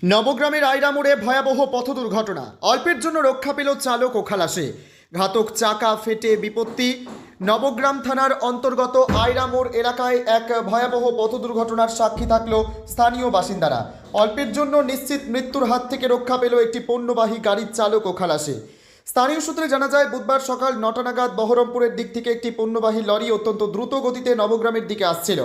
নবগ্রামের আইরা মোড়ে ভয়াবহ পথ দুর্ঘটনা। অল্পের জন্য রক্ষা পেল চালক ও খালাসে। ঘাতক চাকা ফেটে বিপত্তি। নবগ্রাম থানার অন্তর্গত আইরা মোড় এলাকায় এক ভয়াবহ পথ দুর্ঘটনার সাক্ষী থাকল স্থানীয় বাসিন্দারা। অল্পের জন্য নিশ্চিত মৃত্যুর হাত থেকে রক্ষা পেল একটি পণ্যবাহী গাড়ির চালক ও খালাসে। স্থানীয় সূত্রে জানা যায়, বুধবার সকাল 9টা নাগাদ বহরমপুরের দিক থেকে একটি পণ্যবাহী লরি অত্যন্ত দ্রুত গতিতে নবগ্রামের দিকে আসছিল।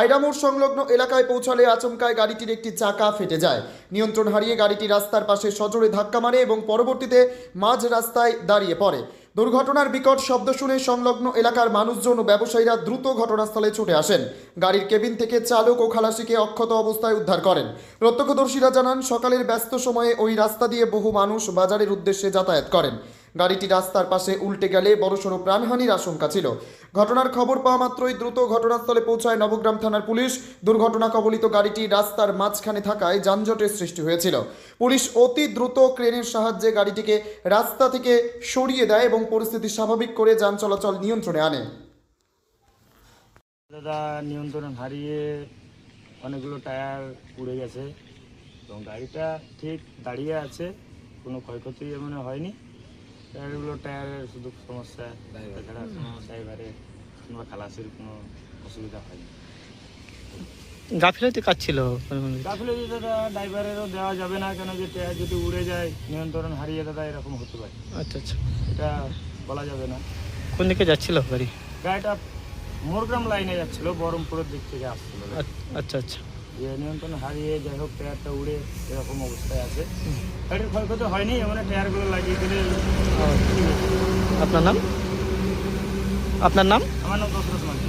আইরামোড় সংলগ্ন এলাকায় পৌঁছালে আচমকায় গাড়িটির একটি চাকা ফেটে যায়। নিয়ন্ত্রণ হারিয়ে গাড়িটি রাস্তার পাশে সজোরে ধাক্কা মারে এবং পরবর্তীতে মাঝ রাস্তায় দাঁড়িয়ে পড়ে। দুর্ঘটনার বিকট শব্দ শুনে সংলগ্ন এলাকার মানুষজন ও ব্যবসায়ীরা দ্রুত ঘটনাস্থলে ছুটে আসেন। গাড়ির কেবিন থেকে চালক ও খালাসিকে অক্ষত অবস্থায় উদ্ধার করেন। প্রত্যক্ষদর্শীরা জানান, সকালের ব্যস্ত সময়ে ওই রাস্তা দিয়ে বহু মানুষ বাজারের উদ্দেশ্যে যাতায়াত করেন। গাড়িটি রাস্তার পাশে উল্টে গেলে বড়সড় প্রাণহানির আশঙ্কা ছিল। ঘটনার খবর পাওয়া মাত্রই দ্রুত ঘটনাস্থলে পৌঁছায় নবগ্রাম থানার পুলিশ। দুর্ঘটনা কবলিত গাড়িটি রাস্তার মাঝখানে থাকায় যানজটের সৃষ্টি হয়েছিল। পুলিশ অতি দ্রুত ক্রেনের সাহায্যে গাড়িটিকে রাস্তা থেকে সরিয়ে দেয় এবং পরিস্থিতি স্বাভাবিক করে যান চলাচল নিয়ন্ত্রণে আনে। দাদা নিয়ন্ত্রণ হারিয়ে অনেকগুলো টায়ার উড়ে গেছে এবং গাড়িটা ঠিক দাঁড়িয়ে আছে, কোনো ক্ষয়ক্ষতি এমন হয়নি। টায়ারের শুধু সমস্যা, তাছাড়া কোনো ড্রাইভারের কিংবা খালাসির কোনো অসুবিধা হয়নি। গাফিলতি কাজ ছিল। গাফিলতি দাদা ড্রাইভারেরও দেওয়া যাবে না, কেন যে টায়ার যদি উড়ে যায় নিয়ন্ত্রণ হারিয়ে দাদা এরকম হতে পারে। আচ্ছা আচ্ছা, এটা বলা যাবে না। কোন দিকে যাচ্ছিল গাড়ি? গাড়িটা মোরগ্রাম লাইনে যাচ্ছিল, বহরমপুরের দিক থেকে আসছিল। আচ্ছা আচ্ছা, যে নিয়ন্ত্রণ হারিয়ে যাই হোক টায়ারটা উড়ে এরকম অবস্থায় আছে। গাড়ির ক্ষয়ক্ষতি হয়নি, এমন টায়ারগুলো লাগিয়ে দিলে। আপনার নাম? আপনার নাম? আমার নাম দশরথ মাঝি।